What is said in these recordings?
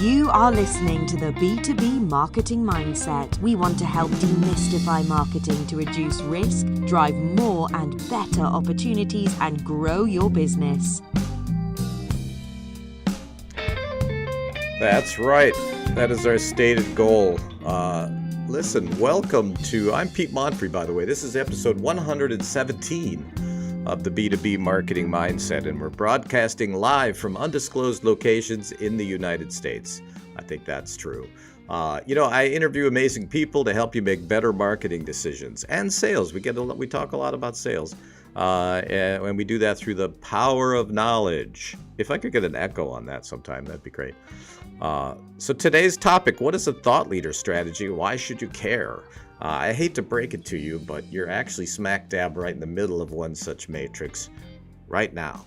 You are listening to the B2B Marketing Mindset. We want to help demystify marketing to reduce risk, drive more and better opportunities, and grow your business. That's right. That is our stated goal. Listen, welcome to, I'm Pete Monfrey, by the way. This is episode 117 of the B2B Marketing Mindset, and we're broadcasting live from undisclosed locations in the United States. I think that's true. I interview amazing people to help you make better marketing decisions and sales. We talk a lot about sales, and we do that through the power of knowledge. If I could get an echo on that sometime, that'd be great. So today's topic, what is a thought leader strategy? Why should you care? I hate to break it to you, but you're actually smack dab right in the middle of one such matrix right now.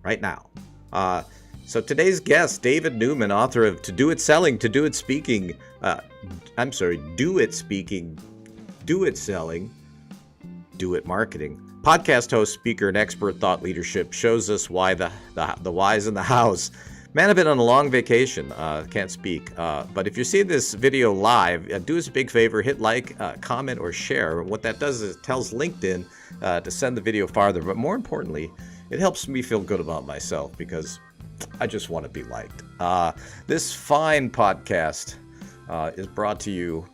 Right now. So today's guest, David Newman, author of To Do It Selling, To Do It Speaking, Do It Speaking, Do It Selling, Do It Marketing. Podcast host, speaker, and expert thought leadership, shows us why the why's in the house. Man, I've been on a long vacation, can't speak, but if you're seeing this video live, do us a big favor, hit like, comment, or share. What that does is it tells LinkedIn to send the video farther, but more importantly, it helps me feel good about myself because I just want to be liked. This fine podcast is brought to you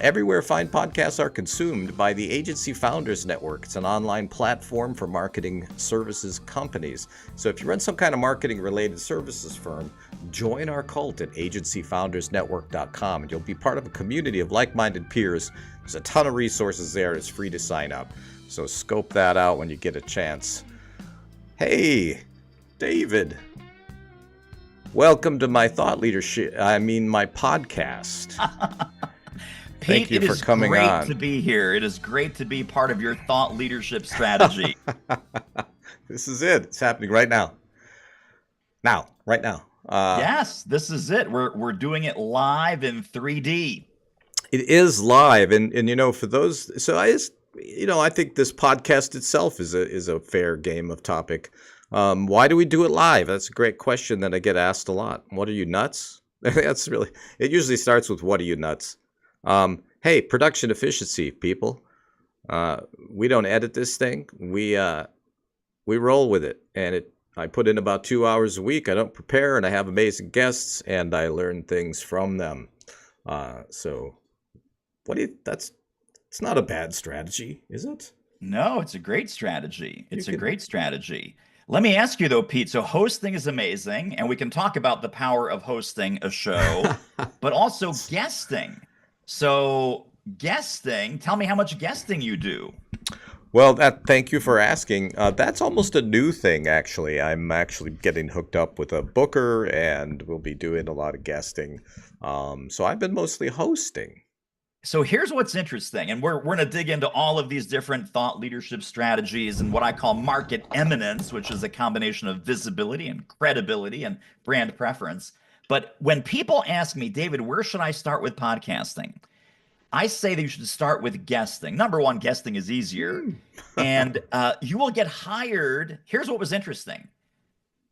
everywhere fine podcasts are consumed by the Agency Founders Network. It's an online platform for marketing services companies. So if you run some kind of marketing-related services firm, join our cult at agencyfoundersnetwork.com, and you'll be part of a community of like-minded peers. There's a ton of resources there. It's free to sign up. So scope that out when you get a chance. Hey, David. Welcome to my my podcast. Pete, Thank you for coming on. It is great to be here. It is great to be part of your thought leadership strategy. This is it. It's happening right now. Right now. Yes, this is it. We're doing it live in 3D. It is live, and for those, so I think this podcast itself is a fair game of topic. Why do we do it live? That's a great question that I get asked a lot. What are you, nuts? It usually starts with, what are you, nuts? Hey, production efficiency, people. We don't edit this thing. We roll with it, and I put in about 2 hours a week. I don't prepare, and I have amazing guests, and I learn things from them. So it's not a bad strategy, is it? No, it's a great strategy. Great strategy. Let me ask you though, Pete, so hosting is amazing, and we can talk about the power of hosting a show, but also guesting. So guesting, tell me how much guesting you do. Well, thank you for asking. That's almost a new thing, actually. I'm actually getting hooked up with a booker, and we'll be doing a lot of guesting. So I've been mostly hosting. So here's what's interesting, and we're going to dig into all of these different thought leadership strategies and what I call market eminence, which is a combination of visibility and credibility and brand preference. But when people ask me, David, where should I start with podcasting? I say that you should start with guesting. Number one, guesting is easier, and you will get hired. Here's what was interesting.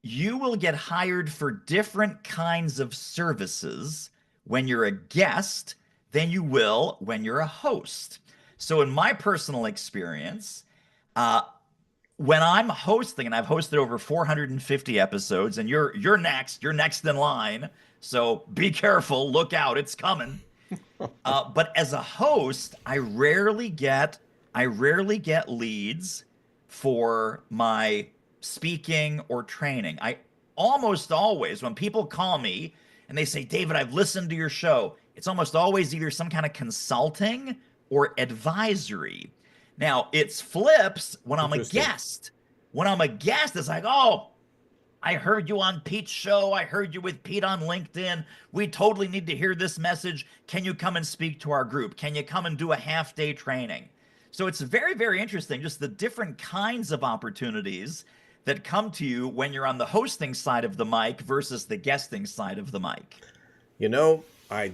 You will get hired for different kinds of services when you're a guest than you will when you're a host. So in my personal experience, when I'm hosting, and I've hosted over 450 episodes, and you're next in line, so be careful, look out, it's coming. But as a host, I rarely get leads for my speaking or training. I almost always, when people call me and they say, David, I've listened to your show, it's almost always either some kind of consulting or advisory. Now, it's flips when I'm a guest. When I'm a guest, it's like, oh, I heard you on Pete's show. I heard you with Pete on LinkedIn. We totally need to hear this message. Can you come and speak to our group? Can you come and do a half-day training? So it's very, very interesting, just the different kinds of opportunities that come to you when you're on the hosting side of the mic versus the guesting side of the mic. I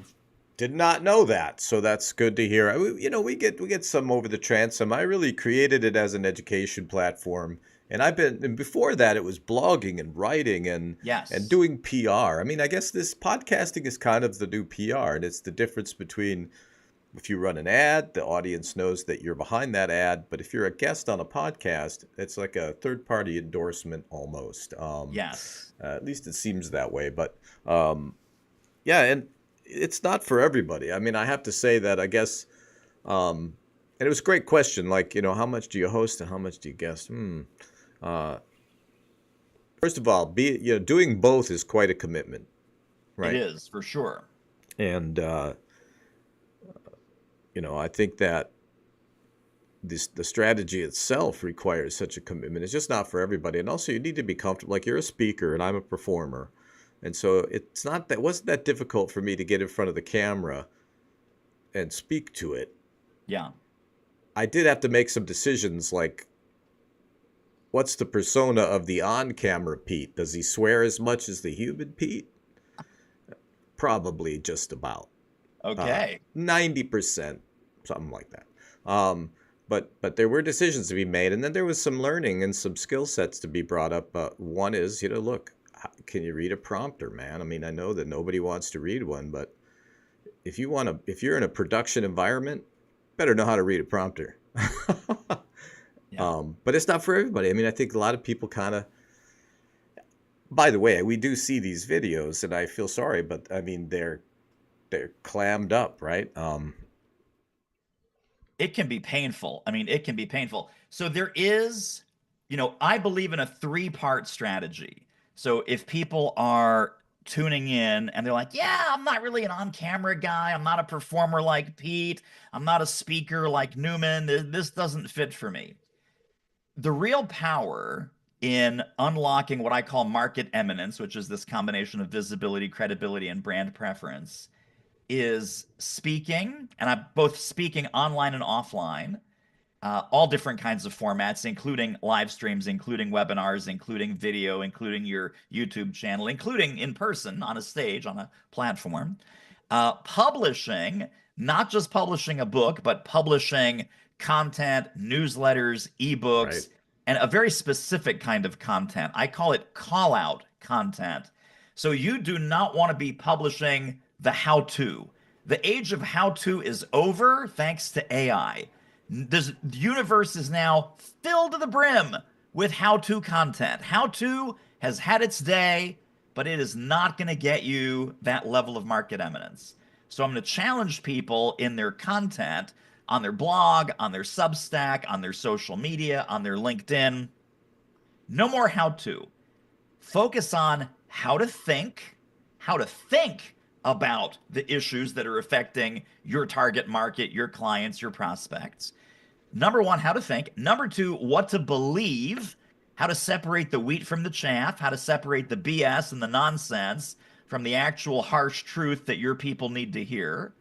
did not know that, so that's good to hear. We get some over the transom. I really created it as an education platform, And before that, it was blogging and writing and Yes. doing PR. I mean, I guess this podcasting is kind of the new PR, and it's the difference between if you run an ad, the audience knows that you're behind that ad. But if you're a guest on a podcast, it's like a third party endorsement almost. Yes. At least it seems that way. But yeah, and it's not for everybody. I mean, I have to say that I guess, and it was a great question. Like, how much do you host and how much do you guest? Uh, First of all, doing both is quite a commitment, It right? is for sure. And I think that the strategy itself requires such a commitment. It's just not for everybody. And also, you need to be comfortable. Like, you're a speaker and I'm a performer, and so it wasn't that difficult for me to get in front of the camera and speak to it. Yeah. I did have to make some decisions, like, what's the persona of the on-camera Pete? Does he swear as much as the human Pete? Probably just about. Okay. 90%, something like that. But there were decisions to be made, and then there was some learning and some skill sets to be brought up. One is, look, can you read a prompter, man? I mean, I know that nobody wants to read one, but if you're in a production environment, better know how to read a prompter. Yeah. But it's not for everybody. I mean, I think a lot of people kind of. By the way, we do see these videos, and I feel sorry, but I mean, they're clammed up, right? It can be painful. I mean, it can be painful. So there is, I believe in a three-part strategy. So if people are tuning in and they're like, yeah, I'm not really an on-camera guy. I'm not a performer like Pete. I'm not a speaker like Newman. This doesn't fit for me. The real power in unlocking what I call market eminence, which is this combination of visibility, credibility, and brand preference, is speaking, and I'm both speaking online and offline, all different kinds of formats, including live streams, including webinars, including video, including your YouTube channel, including in person on a stage, on a platform. Publishing, not just publishing a book, but publishing content, newsletters, Right. ebooks, and a very specific kind of content. I call it call out content. So you do not want to be publishing the how to. The age of how to is over thanks to AI. The universe is now filled to the brim with how to content. How to has had its day, but it is not going to get you that level of market eminence. So I'm going to challenge people in their content, on their blog, on their Substack, on their social media, on their LinkedIn. No more how to. Focus on how to think about the issues that are affecting your target market, your clients, your prospects. Number one, how to think. Number two, what to believe, how to separate the wheat from the chaff, how to separate the BS and the nonsense from the actual harsh truth that your people need to hear.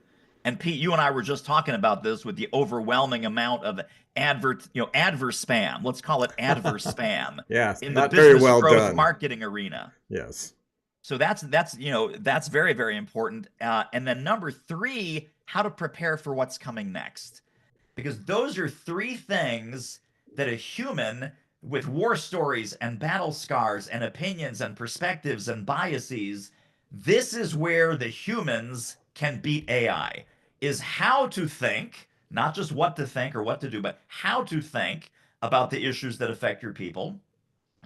And Pete, you and I were just talking about this with the overwhelming amount of adverse spam. Let's call it adverse spam Yeah, in the not very business well growth done. marketing arena. Yes. So that's very, very important. And then number three, how to prepare for what's coming next, because those are three things that a human with war stories and battle scars and opinions and perspectives and biases, this is where the humans can beat AI, is how to think, not just what to think or what to do, but how to think about the issues that affect your people.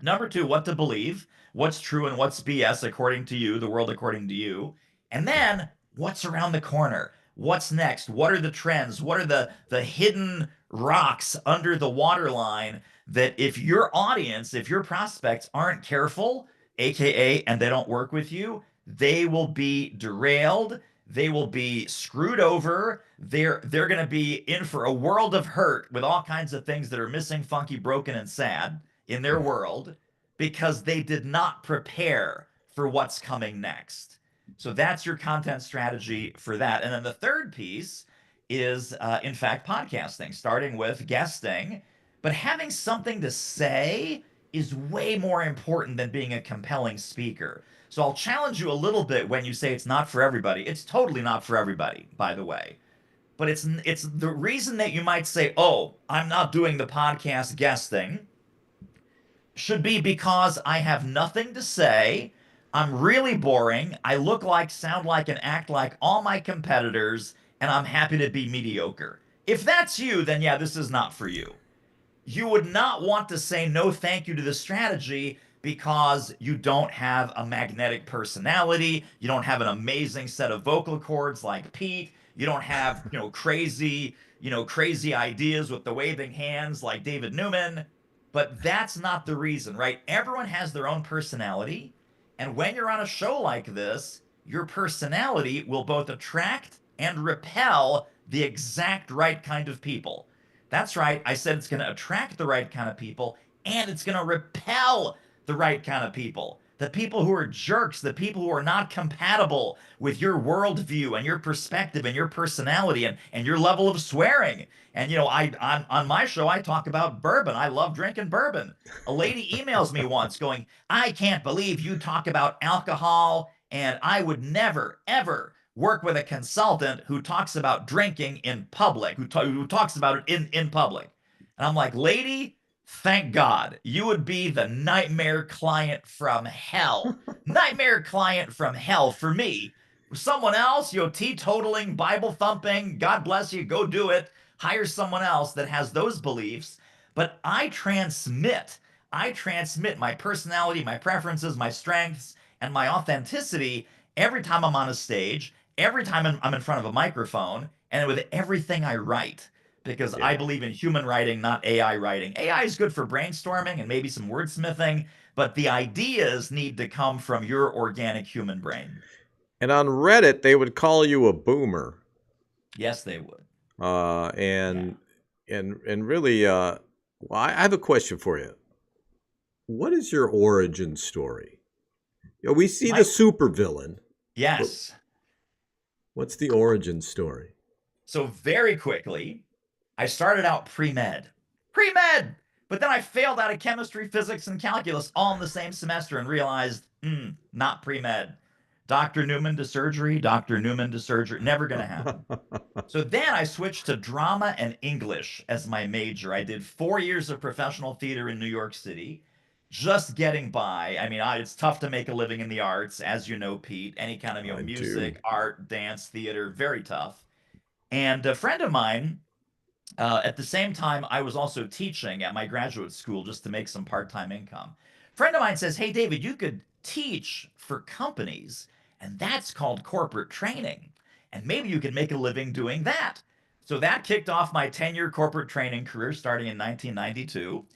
Number two, what to believe, what's true and what's BS according to you, the world according to you. And then what's around the corner? What's next? What are the trends? What are the hidden rocks under the waterline that if your audience, if your prospects aren't careful, AKA, and they don't work with you, they will be derailed. They will be screwed over. They're going to be in for a world of hurt with all kinds of things that are missing, funky, broken, and sad in their world because they did not prepare for what's coming next. So that's your content strategy for that. And then the third piece is, in fact, podcasting, starting with guesting, but having something to say is way more important than being a compelling speaker. So I'll challenge you a little bit when you say it's not for everybody. It's totally not for everybody, by the way. But it's the reason that you might say, "Oh, I'm not doing the podcast guesting," should be because I have nothing to say. I'm really boring. I look like, sound like, and act like all my competitors, and I'm happy to be mediocre. If that's you, then yeah, this is not for you. You would not want to say no thank you to the strategy because you don't have a magnetic personality, you don't have an amazing set of vocal cords like Pete, you don't have, crazy ideas with the waving hands like David Newman. But that's not the reason, right? Everyone has their own personality, and when you're on a show like this, your personality will both attract and repel the exact right kind of people. That's right. I said it's going to attract the right kind of people and it's going to repel the right kind of people. The people who are jerks, the people who are not compatible with your worldview and your perspective and your personality and your level of swearing. And on my show I talk about bourbon. I love drinking bourbon. A lady emails me once going, "I can't believe you talk about alcohol, and I would never ever work with a consultant who talks about drinking in public, who talks about it in public." And I'm like, lady, thank God. You would be the nightmare client from hell. Nightmare client from hell for me. Someone else, teetotaling, Bible thumping, God bless you, go do it. Hire someone else that has those beliefs. But I transmit my personality, my preferences, my strengths, and my authenticity every time I'm on a stage, every time I'm in front of a microphone, and with everything I write, because I Yeah. believe in human writing, not AI writing. AI is good for brainstorming and maybe some wordsmithing, but the ideas need to come from your organic human brain. And on Reddit, they would call you a boomer. Yes, they would. Uh, Yeah. and and really, well, I have a question for you. What is your origin story? We see the My supervillain, but yes. what's the origin story? So very quickly, I started out pre-med, but then I failed out of chemistry, physics, and calculus all in the same semester and realized, not pre-med. Dr. Newman to surgery, Dr. Newman to surgery, never going to happen. So then I switched to drama and English as my major. I did 4 years of professional theater in New York City, just getting by. I mean, it's tough to make a living in the arts, as you know, Pete. Any kind of, I do. music, art, dance, theater, very tough. And a friend of mine, at the same time, I was also teaching at my graduate school just to make some part-time income. A friend of mine says, "Hey, David, you could teach for companies, and that's called corporate training. And maybe you could make a living doing that." So that kicked off my 10-year corporate training career starting in 1992.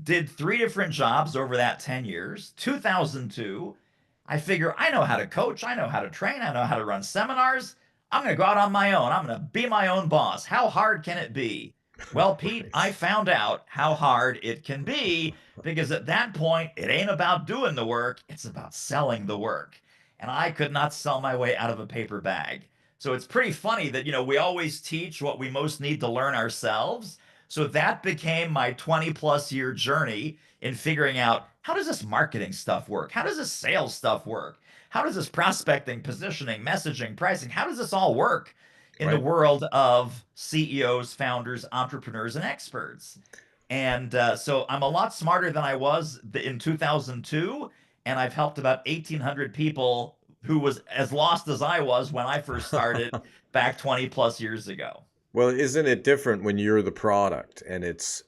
Did 3 different jobs over that 10 years. 2002, I figure I know how to coach, I know how to train, I know how to run seminars. I'm going to go out on my own. I'm going to be my own boss. How hard can it be? Well, Pete, I Right. found out how hard it can be because at that point, it ain't about doing the work, it's about selling the work. And I could not sell my way out of a paper bag. So it's pretty funny that, we always teach what we most need to learn ourselves. So that became my 20 plus year journey in figuring out, how does this marketing stuff work? How does this sales stuff work? How does this prospecting, positioning, messaging, pricing, how does this all work in the Right. world of CEOs, founders, entrepreneurs, and experts? And so I'm a lot smarter than I was in 2002, and I've helped about 1,800 people who was as lost as I was when I first started back 20 plus years ago. Well, isn't it different when you're the product and it's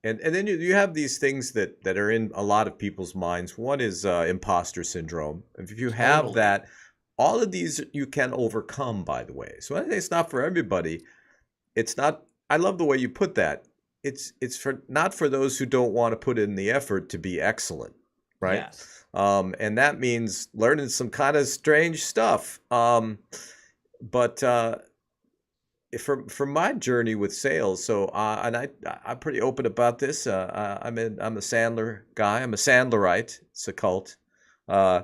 and then you have these things that are in a lot of people's minds. One is imposter syndrome. If you have Totally. that, all of these you can overcome, by the way. So I think it's not for everybody. It's not. I love the way you put that. It's for not for those who don't want to put in the effort to be excellent, right? Yes. And that means learning some kind of strange stuff. But from my journey with sales, so and I'm pretty open about this. I'm a Sandler guy. I'm a Sandlerite. It's a cult. Uh,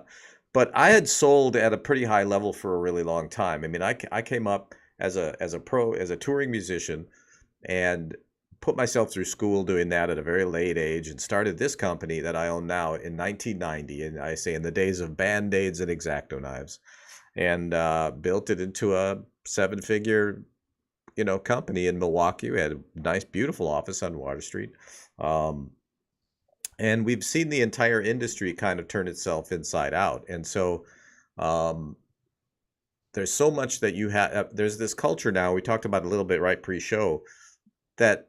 but I had sold at a pretty high level for a really long time. I mean, I came up as a touring musician and put myself through school doing that at a very late age and started this company that I own now in 1990. And I say in the days of Band-Aids and X-Acto knives, and built it into a seven-figure company in Milwaukee. We had a nice, beautiful office on Water Street. Um, And we've seen the entire industry kind of turn itself inside out. And so um, there's so much that you have. There's this culture now. We talked about it a little bit right pre-show that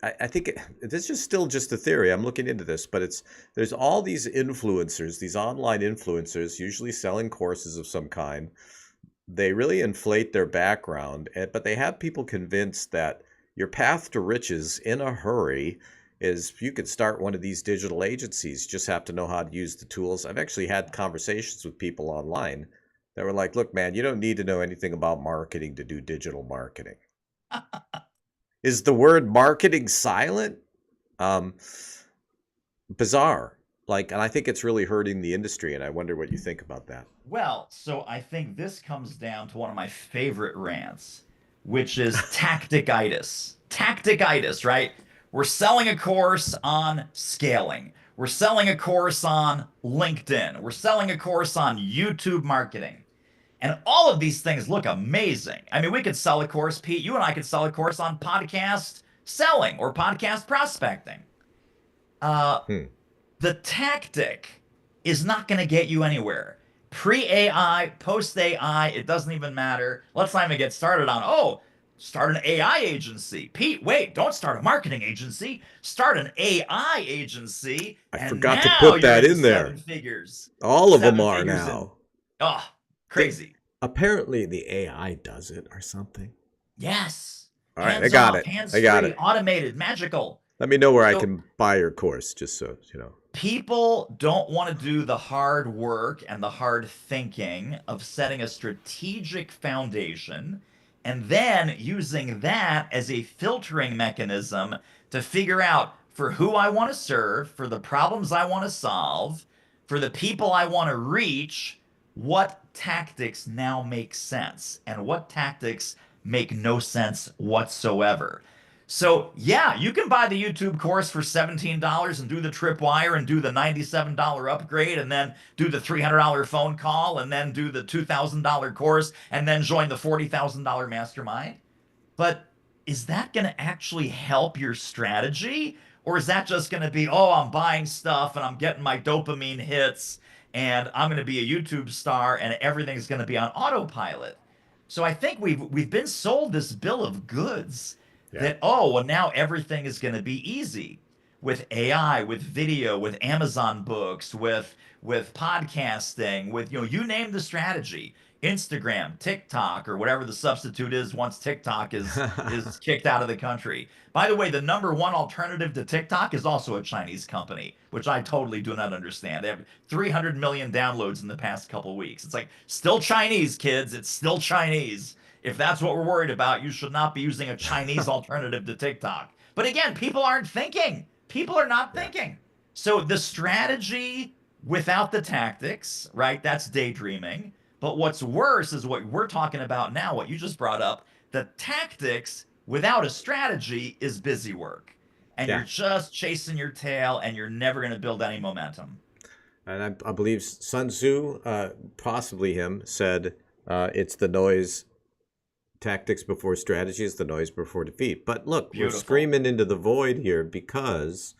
I think this is still just a theory. I'm looking into this, but there's all these influencers, these online influencers, usually selling courses of some kind. They really inflate their background, but they have people convinced that your path to riches in a hurry is you could start one of these digital agencies. You just have to know how to use the tools. I've actually had conversations with people online that were like, look, man, you don't need to know anything about marketing to do digital marketing. Is the word marketing silent? Um, Bizarre. And I think it's really hurting the industry, and I wonder what you think about that. Well, so I think this comes down to one of my favorite rants, which is tacticitis. Tacticitis, right? We're selling a course on scaling. We're selling a course on LinkedIn. We're selling a course on YouTube marketing. And all of these things look amazing. I mean, we could sell a course, Pete. You and I could sell a course on podcast selling or podcast prospecting. The tactic is not going to get you anywhere. Pre-AI, post-AI, it doesn't even matter. Let's not even get started on, start an AI agency. Pete, wait, don't start a marketing agency. Start an AI agency. I forgot to put that in there. 7 figures. All of them are now. Crazy. Apparently the AI does it or something. Yes. All right, I got it. I got it. Automated, magical. Let me know where I can buy your course, just so you know. People don't want to do the hard work and the hard thinking of setting a strategic foundation and then using that as a filtering mechanism to figure out for who I want to serve, for the problems I want to solve, for the people I want to reach, what tactics now make sense and what tactics make no sense whatsoever. So yeah, you can buy the YouTube course for $17 and do the tripwire and do the $97 upgrade and then do the $300 phone call and then do the $2,000 course and then join the $40,000 mastermind. But is that going to actually help your strategy? Or is that just going to be, I'm buying stuff and I'm getting my dopamine hits and I'm going to be a YouTube star and everything's going to be on autopilot? So I think we've been sold this bill of goods that, now everything is going to be easy with AI, with video, with Amazon books, with podcasting, with, you name the strategy. Instagram, TikTok, or whatever the substitute is once TikTok is kicked out of the country. By the way, the number one alternative to TikTok is also a Chinese company, which I totally do not understand. They have 300 million downloads in the past couple of weeks. It's like, still Chinese, kids. It's still Chinese. If that's what we're worried about, you should not be using a Chinese alternative to TikTok. But again, people aren't thinking. People are not thinking. So the strategy without the tactics, right? That's daydreaming. But what's worse is what we're talking about now, what you just brought up. The tactics without a strategy is busy work. And you're just chasing your tail and you're never going to build any momentum. And I believe Sun Tzu, possibly him, said it's the noise. Tactics before strategy is the noise before defeat. But look, Beautiful. We're screaming into the void here because,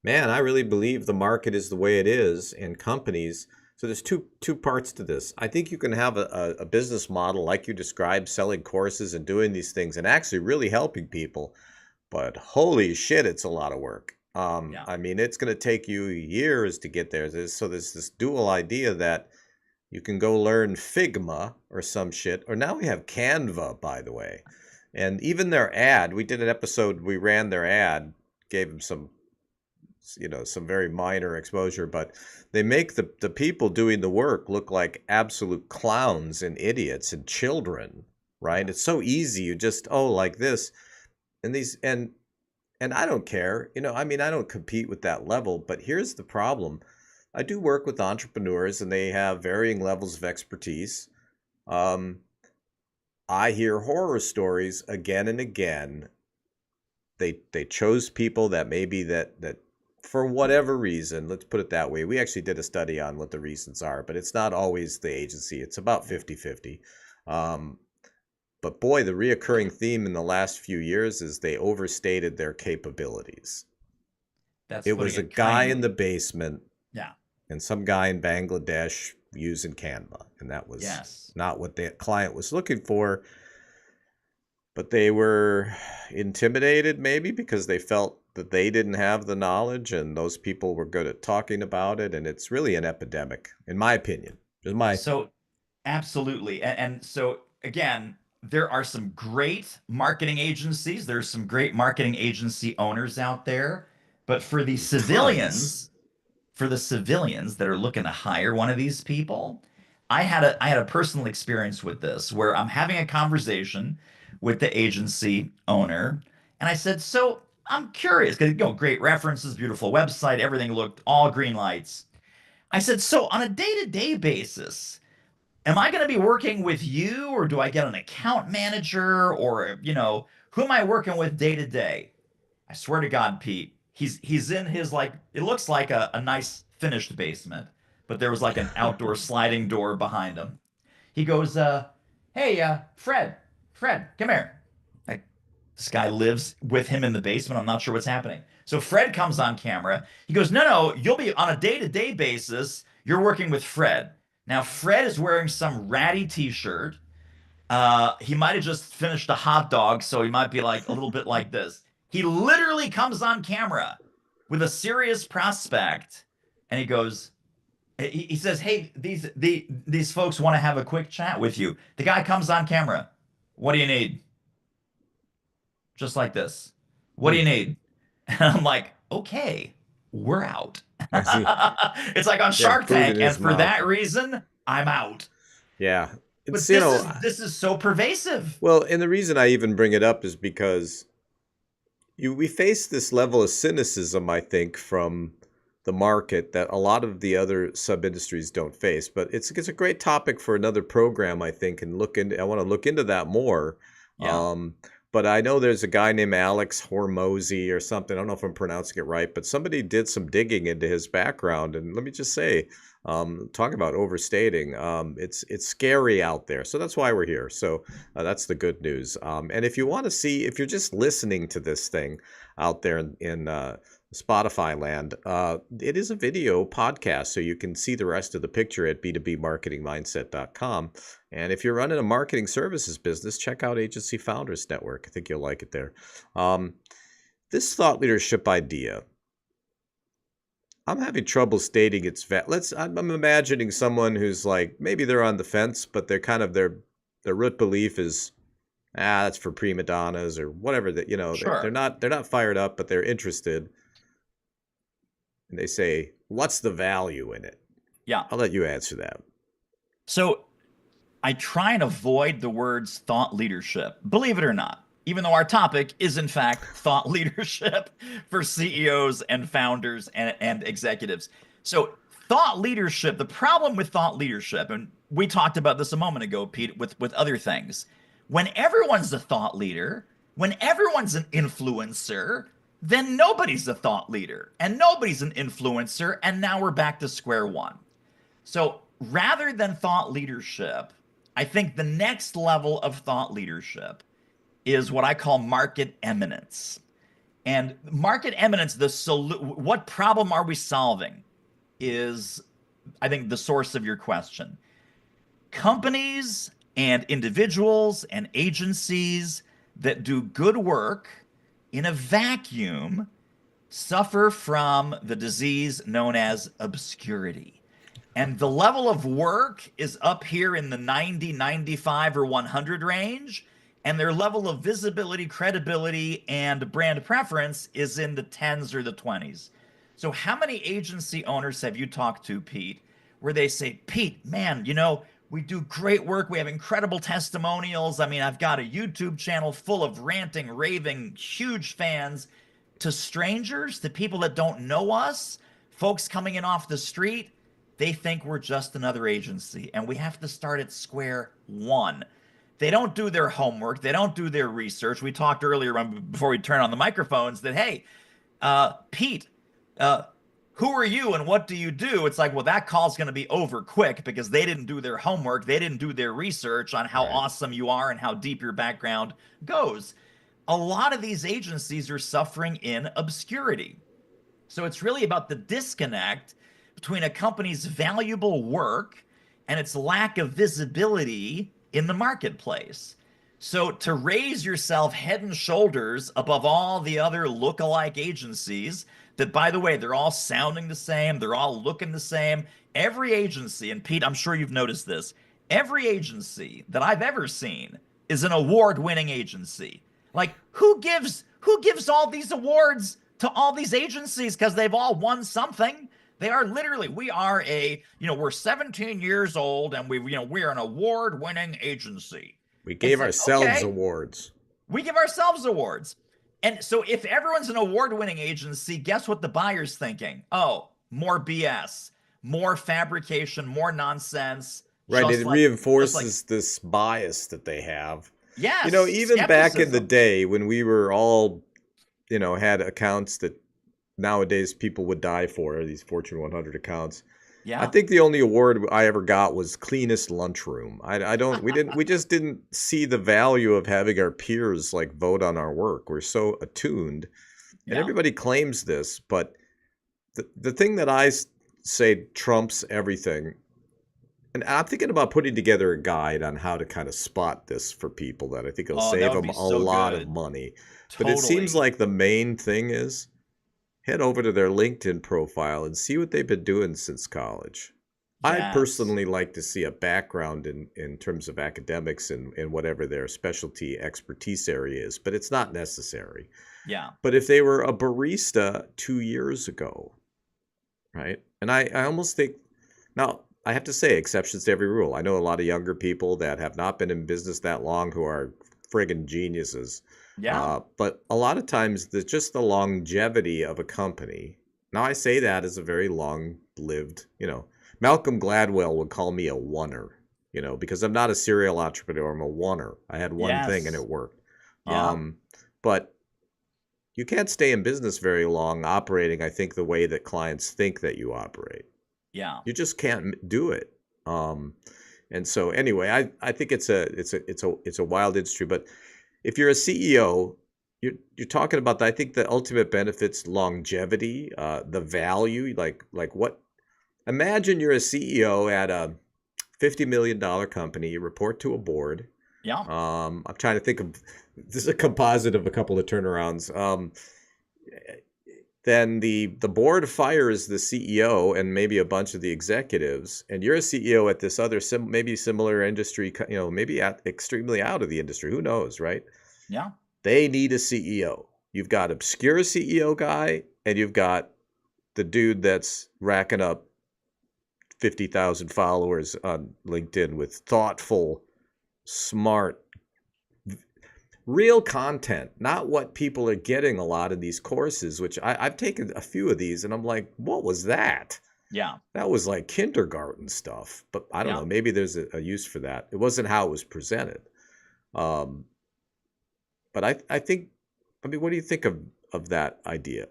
man, I really believe the market is the way it is and companies. So there's two parts to this. I think you can have a business model like you described, selling courses and doing these things and actually really helping people. But holy shit, it's a lot of work. I mean, it's going to take you years to get there. There's this dual idea that you can go learn Figma or some shit. Or now we have Canva, by the way. And even their ad, we did an episode, we ran their ad, gave them some very minor exposure, but they make the people doing the work look like absolute clowns and idiots and children, right? It's so easy. You just, like this. And I don't care. I mean, I don't compete with that level, but here's the problem. I do work with entrepreneurs and they have varying levels of expertise. I hear horror stories again and again. They chose people that maybe that for whatever reason, let's put it that way. We actually did a study on what the reasons are, but it's not always the agency. It's about 50-50. But boy, the reoccurring theme in the last few years is they overstated their capabilities. That's It putting was a it guy in the kindly. basement Yeah. and some guy in Bangladesh using Canva. And that was Yes. not what the client was looking for. But they were intimidated maybe because they felt that they didn't have the knowledge and those people were good at talking about it. And it's really an epidemic, in my opinion. Just my So absolutely. And so again, there are some great marketing agencies. There's some great marketing agency owners out there. But tons. for the civilians that are looking to hire one of these people, I had a personal experience with this where I'm having a conversation with the agency owner, and I said, "So I'm curious because great references, beautiful website, everything looked all green lights." I said, "So on a day-to-day basis, am I going to be working with you, or do I get an account manager, or who am I working with day to day?" I swear to God, Pete, he's in his, like, it looks like a nice finished basement, but there was like an outdoor sliding door behind him. He goes, "Hey, Fred, come here." Like, this guy lives with him in the basement. I'm not sure what's happening. So Fred comes on camera. He goes, "No, no, you'll be on a day-to-day basis. You're working with Fred." Now, Fred is wearing some ratty t-shirt. He might have just finished a hot dog, so he might be like a little bit like this. He literally comes on camera with a serious prospect, and he goes, he says, "Hey, these folks want to have a quick chat with you." The guy comes on camera. "What do you need?" Just like this. "What do Hmm. you need?" And I'm like, "Okay, we're out." I see. It's like on Yeah, Shark food in Tank, and his for mouth. that reason, I'm out. Yeah. It's, But this is so pervasive. well, and the reason I even bring it up is because we face this level of cynicism, I think, from the market that a lot of the other sub industries don't face. But it's a great topic for another program, I think, and I want to look into that more. Yeah. Um, but I know there's a guy named Alex Hormozy or something. I don't know if I'm pronouncing it right, but somebody did some digging into his background, and let me just say, talk about overstating. It's scary out there, so that's why we're here. So that's the good news. And if you want to see, if you're just listening to this thing out there in Spotify land, it is a video podcast, so you can see the rest of the picture at b2bmarketingmindset.com. And if you're running a marketing services business, check out Agency Founders Network. I think you'll like it there. This thought leadership idea, I'm having trouble stating its I'm imagining someone who's like, maybe they're on the fence, but they're kind of their root belief is, that's for prima donnas or whatever, that, they're Sure. not fired up, but they're interested. And they say, what's the value in it? Yeah. I'll let you answer that. So I try and avoid the words thought leadership, believe it or not, even though our topic is, in fact, thought leadership for CEOs and founders and executives. So, thought leadership, the problem with thought leadership, and we talked about this a moment ago, Pete, with other things. When everyone's a thought leader, when everyone's an influencer, then nobody's a thought leader and nobody's an influencer. And now we're back to square one. So rather than thought leadership, I think the next level of thought leadership is what I call market eminence. And market eminence, what problem are we solving is, I think, the source of your question. Companies and individuals and agencies that do good work in a vacuum suffer from the disease known as obscurity. And the level of work is up here in the 90, 95, or 100 range. And their level of visibility, credibility, and brand preference is in the 10s or the 20s. So, how many agency owners have you talked to, Pete, where they say, "Pete, man, we do great work. We have incredible testimonials. I mean, I've got a YouTube channel full of ranting, raving, huge fans," to strangers, to people that don't know us, folks coming in off the street, they think we're just another agency, and we have to start at square one. They don't do their homework. They don't do their research. We talked earlier before we turn on the microphones that, hey, Pete, uh, who are you and what do you do? It's like, well, that call's going to be over quick because they didn't do their homework. They didn't do their research on how Right. awesome you are and how deep your background goes. A lot of these agencies are suffering in obscurity. So it's really about the disconnect between a company's valuable work and its lack of visibility in the marketplace. So to raise yourself head and shoulders above all the other look-alike agencies that, by the way, they're all sounding the same, they're all looking the same. Every agency, and Pete, I'm sure you've noticed this, every agency that I've ever seen is an award-winning agency. Like who gives all these awards to all these agencies because they've all won something? They are literally, we are we're 17 years old and we're an award-winning agency. We It's gave like, ourselves okay, awards. we give ourselves awards. And so if everyone's an award-winning agency, guess what the buyer's thinking? Oh, more BS, more fabrication, more nonsense. Right. Just It like, reinforces this bias that they have. yes, Even back in the skepticism. day when we were all, had accounts that nowadays people would die for, these Fortune 100 accounts. I Yeah. think the only award I ever got was cleanest lunchroom. We just didn't see the value of having our peers like vote on our work. We're so attuned, and Yeah. everybody claims this, but the thing that say trumps everything, and I'm thinking about putting together a guide on how to kind of spot this for people that I think will Oh, that save would them be a so lot of good. money. But it seems Totally. like the main thing is head over to their LinkedIn profile and see what they've been doing since college. I'd Yes. personally like to see a background in terms of academics and whatever their specialty expertise area is, but it's not necessary. Yeah. But if they were a barista 2 years ago, right? And I almost think, now I have to say, exceptions to every rule. I know a lot of younger people that have not been in business that long who are friggin' geniuses. Yeah. But a lot of times, just the longevity of a company. Now, I say that as a very long-lived, Malcolm Gladwell would call me a oneer, because I'm not a serial entrepreneur. I'm a oneer. I had one thing and Yes. it worked. Yeah. But you can't stay in business very long operating, I think, the way that clients think that you operate. Yeah. You just can't do it. Um, and so anyway, I think it's a wild industry. But if you're a CEO, you're talking about, I think, the ultimate benefits: longevity, the value, like what. Imagine you're a CEO at a $50 million company. You report to a board. Yeah. I'm trying to think of, this is a composite of a couple of turnarounds. Then the board fires the CEO and maybe a bunch of the executives, and you're a CEO at this other maybe similar industry, maybe extremely out of the industry. Who knows, right? Yeah. They need a CEO. You've got obscure CEO guy, and you've got the dude that's racking up 50,000 followers on LinkedIn with thoughtful, smart, real content, not what people are getting a lot of these courses, which I've taken a few of these and I'm like, what was that? Yeah. That was like kindergarten stuff. But I don't Yeah. know, maybe there's a use for that. It wasn't how it was presented. Um, but I think, I mean, what do you think of that idea?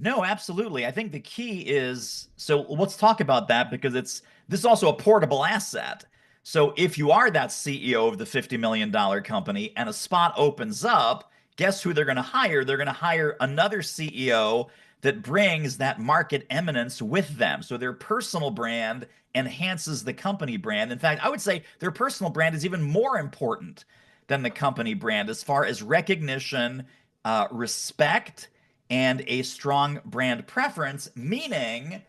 No, absolutely. I think the key is, so let's talk about that because this is also a portable asset. So if you are that CEO of the $50 million company and a spot opens up, guess who they're going to hire? They're going to hire another CEO that brings that market eminence with them. So their personal brand enhances the company brand. In fact, I would say their personal brand is even more important than the company brand as far as recognition, respect, and a strong brand preference, meaning,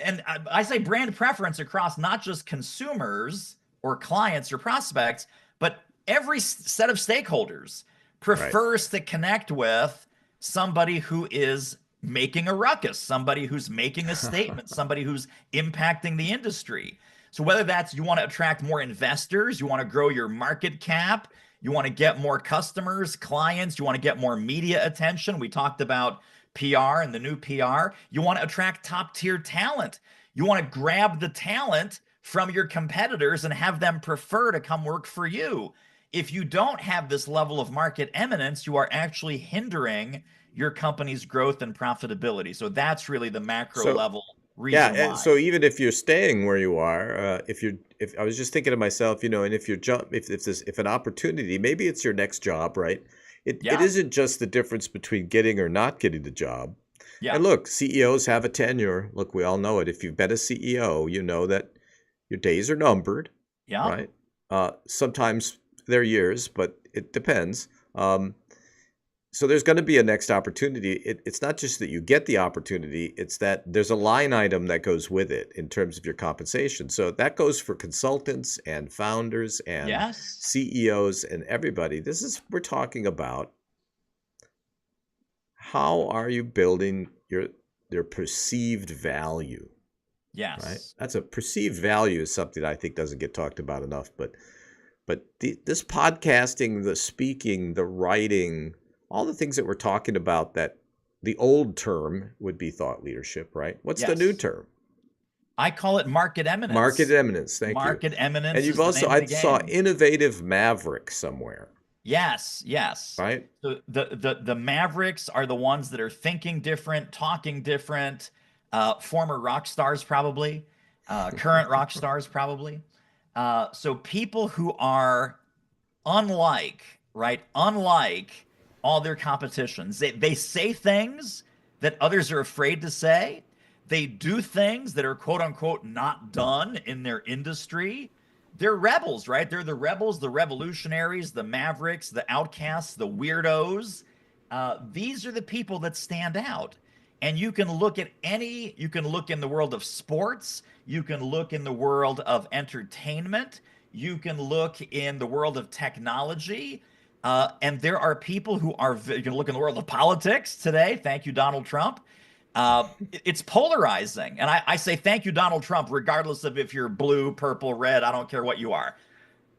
and I say brand preference across not just consumers or clients or prospects, but every set of stakeholders Right. prefers to connect with somebody who is making a ruckus, somebody who's making a statement, somebody who's impacting the industry. So whether that's you want to attract more investors, you want to grow your market cap, you want to get more customers, clients, you want to get more media attention. We talked about PR and the new PR. You want to attract top tier talent. You want to grab the talent from your competitors and have them prefer to come work for you. If you don't have this level of market eminence, you are actually hindering your company's growth and profitability. So that's really the macro So level yeah, reason and why. so even if you're staying where you are, if I was just thinking to myself, and if if an opportunity, maybe it's your next job, right? It Yeah. isn't just the difference between getting or not getting the job. Yeah. And look, CEOs have a tenure. Look, we all know it. If you've been a CEO, you know that your days are numbered, Yeah. right? Sometimes they're years, but it depends. So there's going to be a next opportunity. It's not just that you get the opportunity, it's that there's a line item that goes with it in terms of your compensation. So that goes for consultants and founders and Yes. CEOs and everybody. We're talking about how are you building their perceived value, right? Yes. That's a perceived value is something I think doesn't get talked about enough, but this podcasting, the speaking, the writing, all the things that we're talking about, that the old term would be thought leadership, right? What's the new Yes. term? I call it market Market eminence. eminence. Thank you. Market And eminence you've is the also, name of I the saw game. innovative maverick somewhere, Yes, yes. right? The Mavericks are the ones that are thinking different, talking different, former rock stars probably, current rock stars probably. So people who are unlike, right? Unlike all their competitions. They say things that others are afraid to say. They do things that are quote unquote not done in their industry. They're rebels, right? They're the rebels, the revolutionaries, the mavericks, the outcasts, the weirdos. These are the people that stand out. And you can look in the world of sports, you can look in the world of entertainment, you can look in the world of technology, and there are people who are, you can look in the world of politics today. Thank you, Donald Trump. It's polarizing. And I say thank you, Donald Trump, regardless of if you're blue, purple, red, I don't care what you are.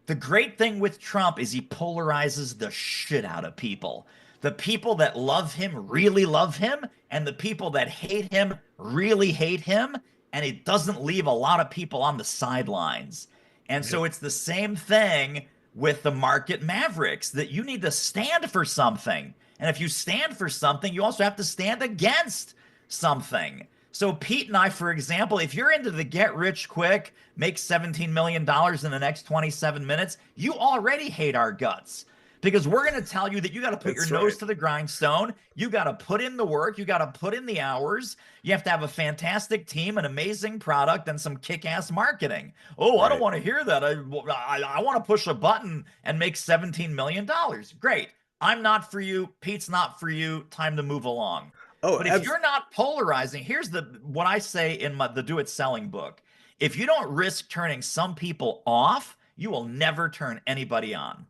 The great thing with Trump is he polarizes the shit out of people. The people that love him really love him, and the people that hate him really hate him. And it doesn't leave a lot of people on the sidelines. And so it's the same thing with the market mavericks, that you need to stand for something. And if you stand for something, you also have to stand against something. So Pete and I, for example, if you're into the get rich quick, make $17 million in the next 27 minutes, you already hate our guts, because we're going to tell you that you got to put your That's nose right. to the grindstone. You got to put in the work. You got to put in the hours. You have to have a fantastic team, an amazing product, and some kick-ass marketing. Oh, I don't Right. want to hear that. I want to push a button and make $17 million. Great. I'm not for you. Pete's not for you. Time to move along. Oh, But if you're not polarizing, here's what I say in the Do It Selling book. If you don't risk turning some people off, you will never turn anybody on.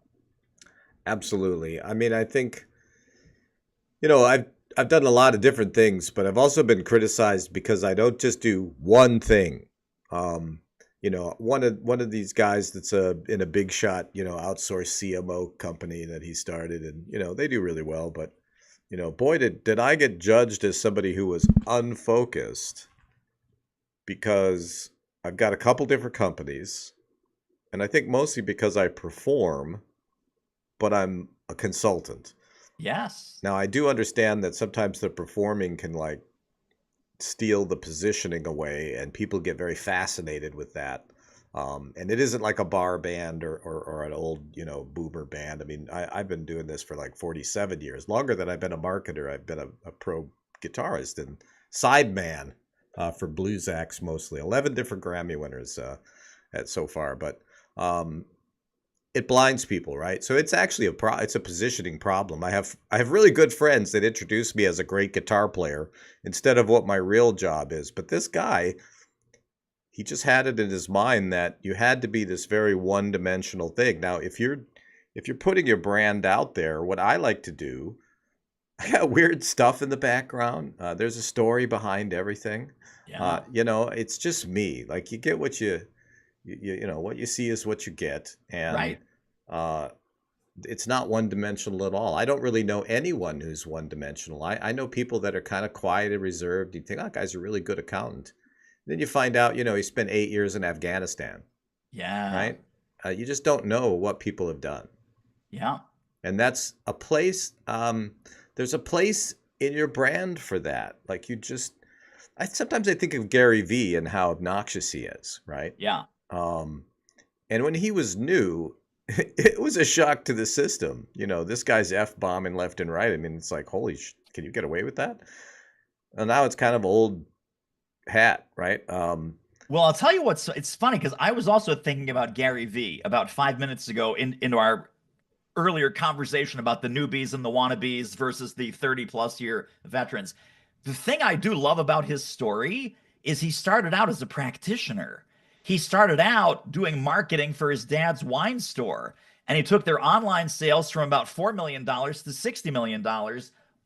absolutely. I mean, I think, I've done a lot of different things, but I've also been criticized because I don't just do one thing. One of these guys that's in a big shot, outsourced CMO company that he started, and they do really well, but boy, did I get judged as somebody who was unfocused, because I've got a couple different companies, and I think mostly because I perform, but I'm a consultant. Yes. Now, I do understand that sometimes the performing can like steal the positioning away, and people get very fascinated with that. And it isn't like a bar band or an old, boomer band. I mean, I've been doing this for like 47 years, longer than I've been a marketer. I've been a pro guitarist and sideman for blues acts mostly. 11 different Grammy winners so far, but it blinds people, right? So it's actually it's a positioning problem. I have really good friends that introduce me as a great guitar player instead of what my real job is. But this guy, he just had it in his mind that you had to be this very one-dimensional thing. Now, if you're putting your brand out there, what I like to do, I got weird stuff in the background. There's a story behind everything. Yeah. It's just me. Like, you get what what you see is what you get, and Right. it's not one-dimensional at all. I don't really know anyone who's one-dimensional. I know people that are kind of quiet and reserved. You think, oh, that guy's a really good accountant. Then you find out, he spent 8 years in Afghanistan, Yeah. right? You just don't know what people have done. Yeah. And that's a place, there's a place in your brand for that. Like, sometimes I think of Gary Vee and how obnoxious he is, right? Yeah. And when he was new, it was a shock to the system. This guy's F-bombing left and right. I mean, it's like, can you get away with that? And now it's kind of old hat, right? Well, I'll tell you what's it's funny because I was also thinking about Gary Vee about 5 minutes ago into our earlier conversation about the newbies and the wannabes versus the 30 plus year veterans. The thing I do love about his story is he started out as a practitioner. He started out doing marketing for his dad's wine store, and he took their online sales from about $4 million to $60 million.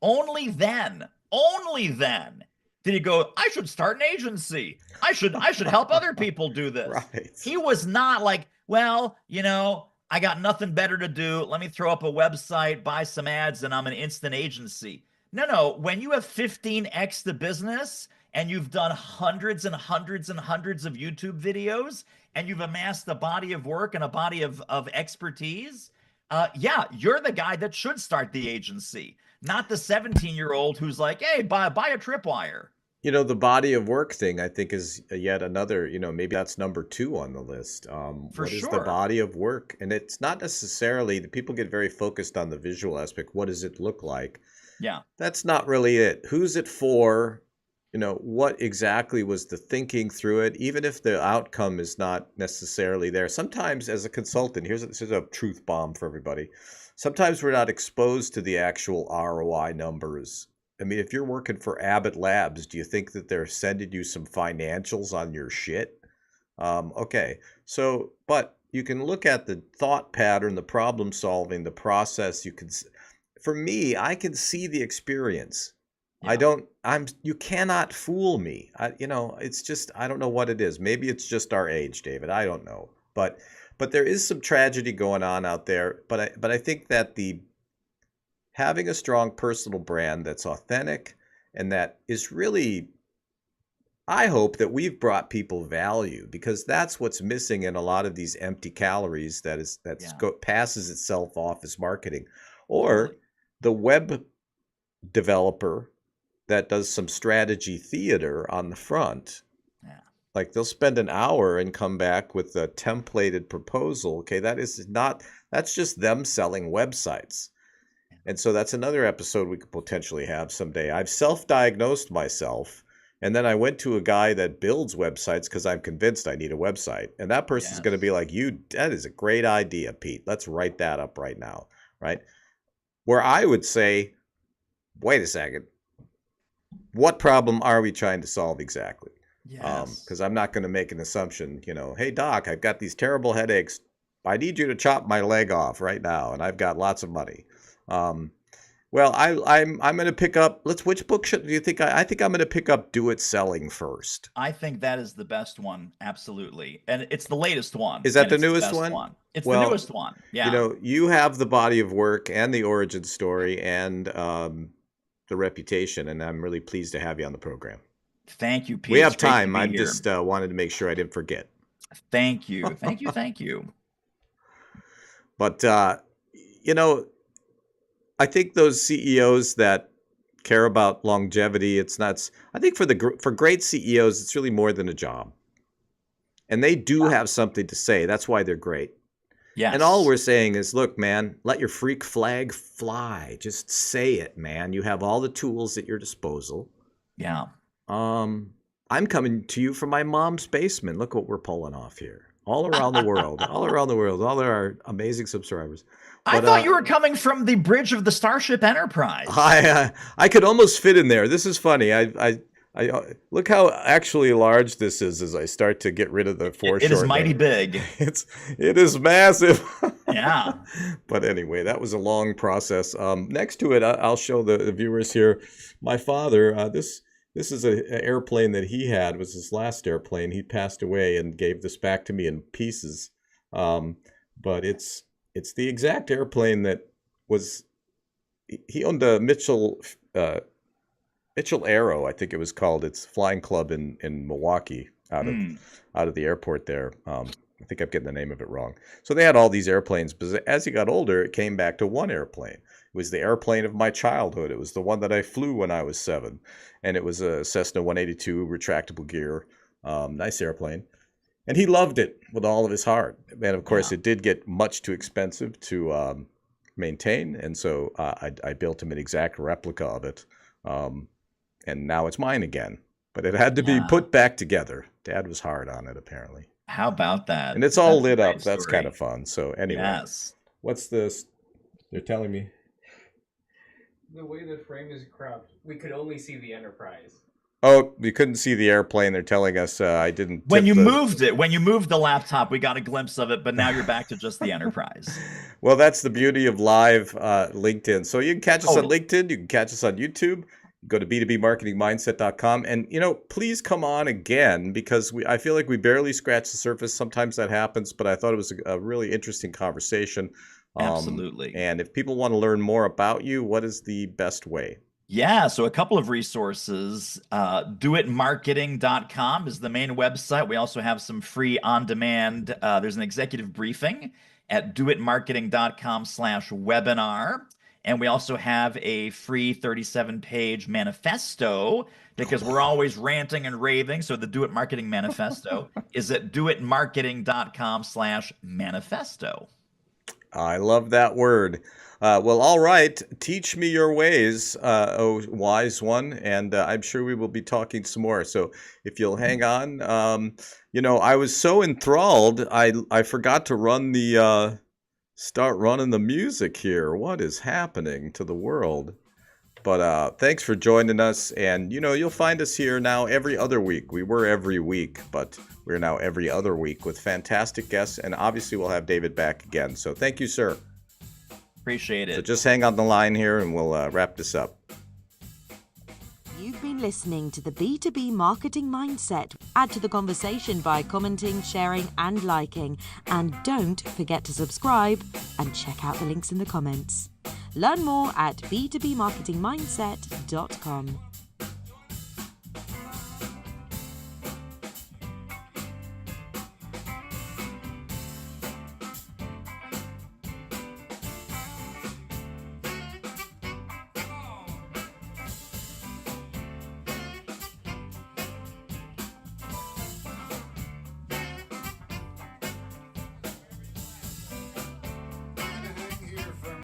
Only then did he go, I should start an agency. I should help other people do this. Right. He was not like, well, I got nothing better to do. Let me throw up a website, buy some ads, and I'm an instant agency. No. When you have 15x the business and you've done hundreds and hundreds and hundreds of YouTube videos and you've amassed a body of work and a body of expertise, yeah, you're the guy that should start the agency, not the 17-year-old who's like, hey, buy a tripwire. The body of work thing, I think, is yet another, maybe that's number 2 on the list. For What is the sure. body of work? And it's not necessarily, the people get very focused on the visual aspect. What does it look like? Yeah. That's not really it. Who's it for? What exactly was the thinking through it? Even if the outcome is not necessarily there. Sometimes as a consultant, this is a truth bomb for everybody. Sometimes we're not exposed to the actual ROI numbers. I mean, if you're working for Abbott Labs, do you think that they're sending you some financials on your shit? Okay. So, but you can look at the thought pattern, the problem solving, the process. For me, I can see the experience. Yeah. You cannot fool me. It's just, I don't know what it is. Maybe it's just our age, David. I don't know. But there is some tragedy going on out there. But I think that having a strong personal brand that's authentic and that is really, I hope that we've brought people value, because that's what's missing in a lot of these empty calories passes itself off as marketing. Or Totally. the web developer that does some strategy theater on the front. Yeah. Like they'll spend an hour and come back with a templated proposal. Okay, that's just them selling websites. And so that's another episode we could potentially have someday. I've self-diagnosed myself, and then I went to a guy that builds websites because I'm convinced I need a website. And that person's going to be like, that is a great idea, Pete. Let's write that up right now, right? Where I would say, wait a second, what problem are we trying to solve exactly? Yes. Because I'm not going to make an assumption, hey, doc, I've got these terrible headaches. I need you to chop my leg off right now, and I've got lots of money. Well, I'm going to pick up. Which book do you think? I think I'm going to pick up Do It Selling first. I think that is the best one, absolutely, and it's the latest one. Is that and the it's newest best one? It's Well, the newest one. Yeah. You have the body of work and the origin story and the reputation, and I'm really pleased to have you on the program. Thank you, Pete. We have It's great to time. be I here. just wanted to make sure I didn't forget. Thank you. Thank you. Thank you. But I think those CEOs that care about longevity, I think for great CEOs, it's really more than a job. And they do have something to say. That's why they're great. Yes. And all we're saying is, look, man, let your freak flag fly. Just say it, man. You have all the tools at your disposal. Yeah. I'm coming to you from my mom's basement. Look what we're pulling off here. All around the world. All around the world. All of our amazing subscribers. I thought you were coming from the bridge of the Starship Enterprise. I could almost fit in there. This is funny. I look how actually large this is as I start to get rid of the foreshortening. It is mighty big. It is massive. Yeah. But anyway, that was a long process. Next to it, I'll show the viewers here. My father, this is an airplane that he had. It was his last airplane. He passed away and gave this back to me in pieces. But it's the exact airplane that was. He owned a Mitchell Aero, I think it was called. It's flying club in Milwaukee, out of the airport there. I think I'm getting the name of it wrong. So they had all these airplanes, but as he got older, it came back to one airplane. It was the airplane of my childhood. It was the one that I flew when I was 7, and it was a Cessna 182 retractable gear, nice airplane. And he loved it with all of his heart. And of course, it did get much too expensive to maintain, and so I built him an exact replica of it. and now it's mine again. But it had to be put back together. Dad was hard on it, apparently. How about that? And it's all That's a lit great up. That's story. kind of fun. So anyway, Yes. what's this? They're telling me. The way the frame is cropped, we could only see the Enterprise. Oh, you couldn't see the airplane. They're telling us I didn't. When tip you the- moved the laptop, we got a glimpse of it, but now you're back to just the Enterprise. Well, that's the beauty of live LinkedIn. So you can catch us on Totally. LinkedIn. You can catch us on YouTube. Go to b2bmarketingmindset.com. And, please come on again because I feel like we barely scratched the surface. Sometimes that happens, but I thought it was a really interesting conversation. Absolutely. And if people want to learn more about you, what is the best way? Yeah, so a couple of resources. Doitmarketing.com is the main website. We also have some free on-demand. There's an executive briefing at doitmarketing.com/webinar. And we also have a free 37-page manifesto because we're always ranting and raving. So the Do It Marketing Manifesto is at doitmarketing.com/manifesto. I love that word. Well, all right. Teach me your ways, oh wise one. And I'm sure we will be talking some more. So if you'll hang on, I was so enthralled, I forgot to run start running the music here. What is happening to the world? But thanks for joining us. And, you'll find us here now every other week. We were every week, but we're now every other week with fantastic guests. And obviously we'll have David back again. So thank you, sir. Appreciate it. So just hang on the line here and we'll wrap this up. You've been listening to the B2B Marketing Mindset. Add to the conversation by commenting, sharing, and liking. And don't forget to subscribe and check out the links in the comments. Learn more at b2bmarketingmindset.com.